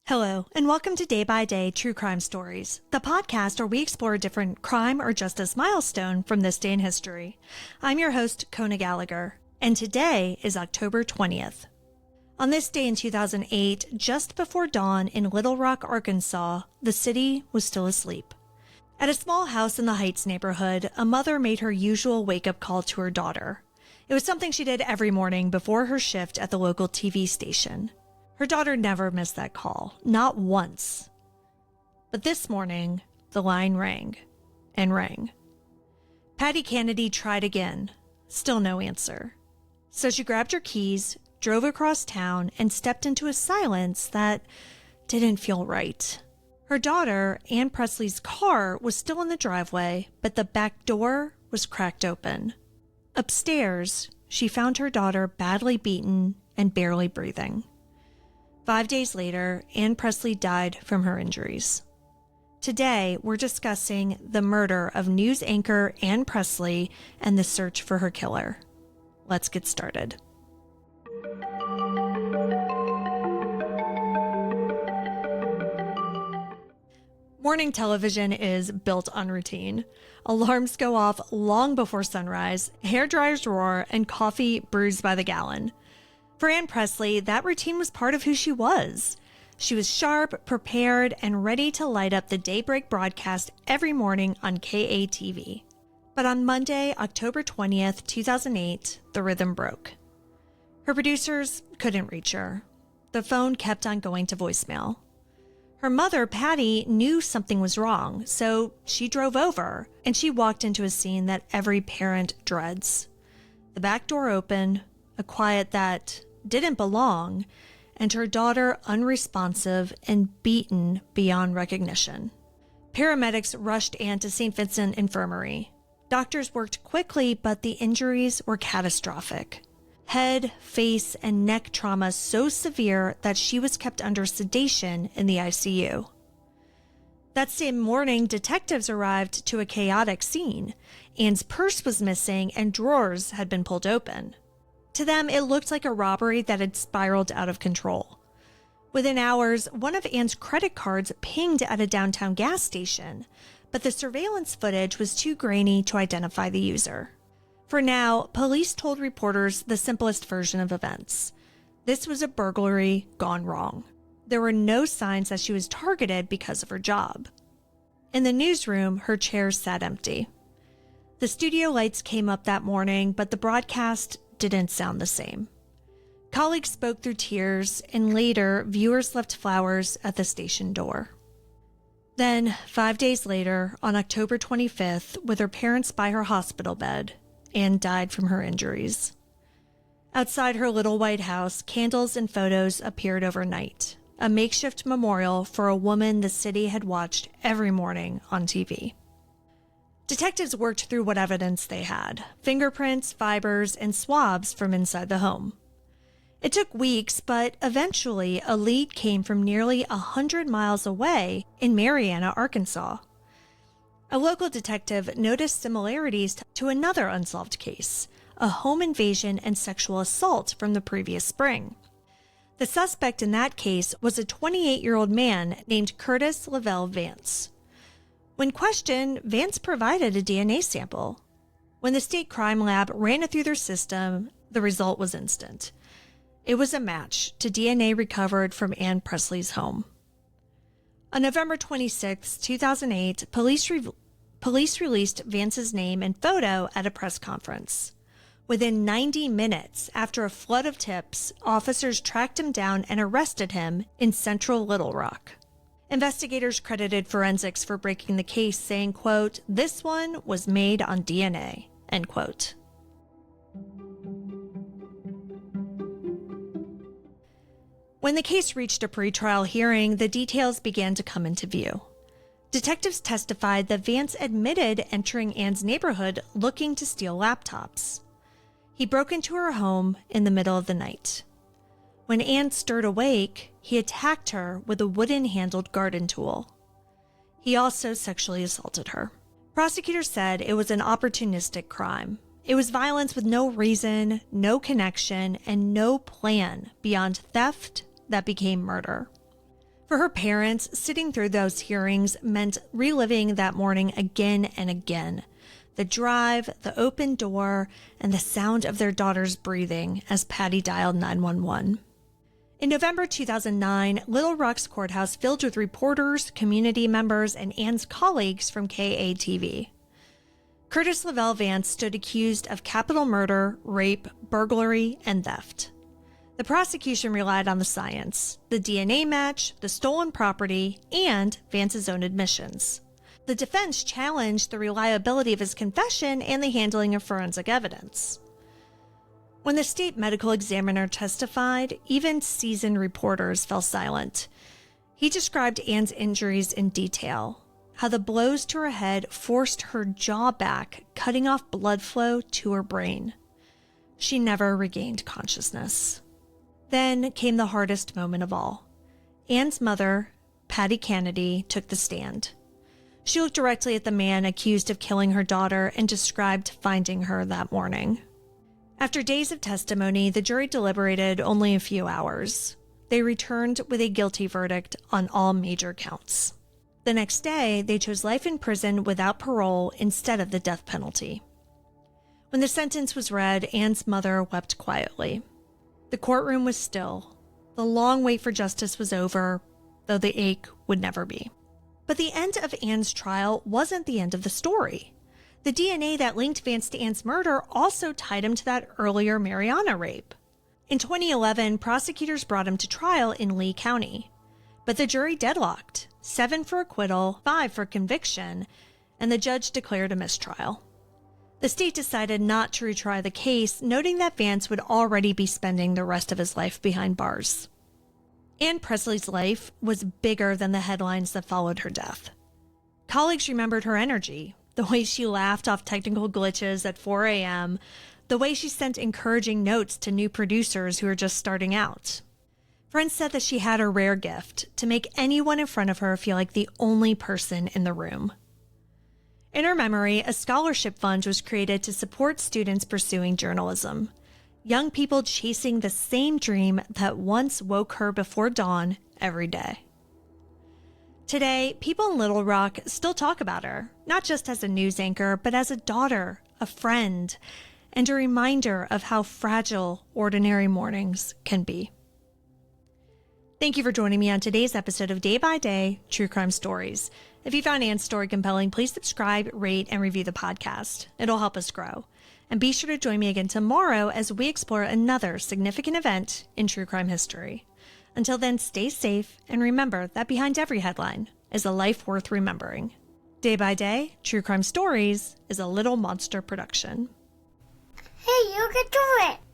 Hello, and welcome to Day by Day True Crime Stories, the podcast where we explore a different crime or justice milestone from this day in history. I'm your host, Kona Gallagher, and today is October 20th. On this day in 2008, just before dawn in Little Rock, Arkansas, the city was still asleep. At a small house in the Heights neighborhood, a mother made her usual wake-up call to her daughter. It was something she did every morning before her shift at the local TV station. Her daughter never missed that call, not once. But this morning, the line rang and rang. Patty Kennedy tried again, still no answer. So she grabbed her keys, drove across town, and stepped into a silence that didn't feel right. Her daughter, Ann Presley's car, was still in the driveway, but the back door was cracked open. Upstairs, she found her daughter badly beaten and barely breathing. 5 days later, Ann Presley died from her injuries. Today, we're discussing the murder of news anchor Ann Presley and the search for her killer. Let's get started. Morning television is built on routine. Alarms go off long before sunrise, hairdryers roar, and coffee brews by the gallon. For Ann Presley, that routine was part of who she was. She was sharp, prepared, and ready to light up the daybreak broadcast every morning on KATV. But on Monday, October 20th, 2008, the rhythm broke. Her producers couldn't reach her. The phone kept on going to voicemail. Her mother, Patty, knew something was wrong, so she drove over, and she walked into a scene that every parent dreads. The back door open, a quiet that didn't belong, and her daughter unresponsive and beaten beyond recognition. Paramedics rushed Ann to St. Vincent Infirmary. Doctors worked quickly, but the injuries were catastrophic. Head, face, and neck trauma so severe that she was kept under sedation in the ICU. That same morning, detectives arrived to a chaotic scene. Ann's purse was missing and drawers had been pulled open. To them, it looked like a robbery that had spiraled out of control. Within hours, one of Ann's credit cards pinged at a downtown gas station, but the surveillance footage was too grainy to identify the user. For now, police told reporters the simplest version of events. This was a burglary gone wrong. There were no signs that she was targeted because of her job. In the newsroom, her chair sat empty. The studio lights came up that morning, but the broadcast didn't sound the same. Colleagues spoke through tears, and later, viewers left flowers at the station door. Then, 5 days later, on October 25th, with her parents by her hospital bed, Ann died from her injuries. Outside her little white house, candles and photos appeared overnight, a makeshift memorial for a woman the city had watched every morning on TV. Detectives worked through what evidence they had: fingerprints, fibers, and swabs from inside the home. It took weeks, but eventually a lead came from nearly 100 miles away in Marianna, Arkansas. A local detective noticed similarities to another unsolved case, a home invasion and sexual assault from the previous spring. The suspect in that case was a 28-year-old man named Curtis LaVelle Vance. When questioned, Vance provided a DNA sample. When the state crime lab ran it through their system, the result was instant. It was a match to DNA recovered from Ann Presley's home. On November 26, 2008, police released Vance's name and photo at a press conference. Within 90 minutes, after a flood of tips, officers tracked him down and arrested him in central Little Rock. Investigators credited forensics for breaking the case, saying, quote, "This one was made on DNA," end quote. When the case reached a pretrial hearing, the details began to come into view. Detectives testified that Vance admitted entering Ann's neighborhood looking to steal laptops. He broke into her home in the middle of the night. When Ann stirred awake, he attacked her with a wooden-handled garden tool. He also sexually assaulted her. Prosecutors said it was an opportunistic crime. It was violence with no reason, no connection, and no plan beyond theft that became murder. For her parents, sitting through those hearings meant reliving that morning again and again. The drive, the open door, and the sound of their daughter's breathing as Patty dialed 911. In November 2009, Little Rock's courthouse filled with reporters, community members, and Ann's colleagues from KATV. Curtis LaVelle Vance stood accused of capital murder, rape, burglary, and theft. The prosecution relied on the science, the DNA match, the stolen property, and Vance's own admissions. The defense challenged the reliability of his confession and the handling of forensic evidence. When the state medical examiner testified, even seasoned reporters fell silent. He described Ann's injuries in detail, how the blows to her head forced her jaw back, cutting off blood flow to her brain. She never regained consciousness. Then came the hardest moment of all. Ann's mother, Patty Kennedy, took the stand. She looked directly at the man accused of killing her daughter and described finding her that morning. After days of testimony, the jury deliberated only a few hours. They returned with a guilty verdict on all major counts. The next day, they chose life in prison without parole instead of the death penalty. When the sentence was read, Ann's mother wept quietly. The courtroom was still. The long wait for justice was over, though the ache would never be. But the end of Ann's trial wasn't the end of the story. The DNA that linked Vance to Ann's murder also tied him to that earlier Mariana rape. In 2011, prosecutors brought him to trial in Lee County. But the jury deadlocked, 7 for acquittal, 5 for conviction, and the judge declared a mistrial. The state decided not to retry the case, noting that Vance would already be spending the rest of his life behind bars. Ann Presley's life was bigger than the headlines that followed her death. Colleagues remembered her energy, the way she laughed off technical glitches at 4 a.m., the way she sent encouraging notes to new producers who were just starting out. Friends said that she had a rare gift to make anyone in front of her feel like the only person in the room. In her memory, a scholarship fund was created to support students pursuing journalism, young people chasing the same dream that once woke her before dawn every day. Today, people in Little Rock still talk about her, not just as a news anchor, but as a daughter, a friend, and a reminder of how fragile ordinary mornings can be. Thank you for joining me on today's episode of Day by Day True Crime Stories. If you found Ann's story compelling, please subscribe, rate, and review the podcast. It'll help us grow. And be sure to join me again tomorrow as we explore another significant event in true crime history. Until then, stay safe and remember that behind every headline is a life worth remembering. Day by Day True Crime Stories is a Little Monster production. Hey, you can do it!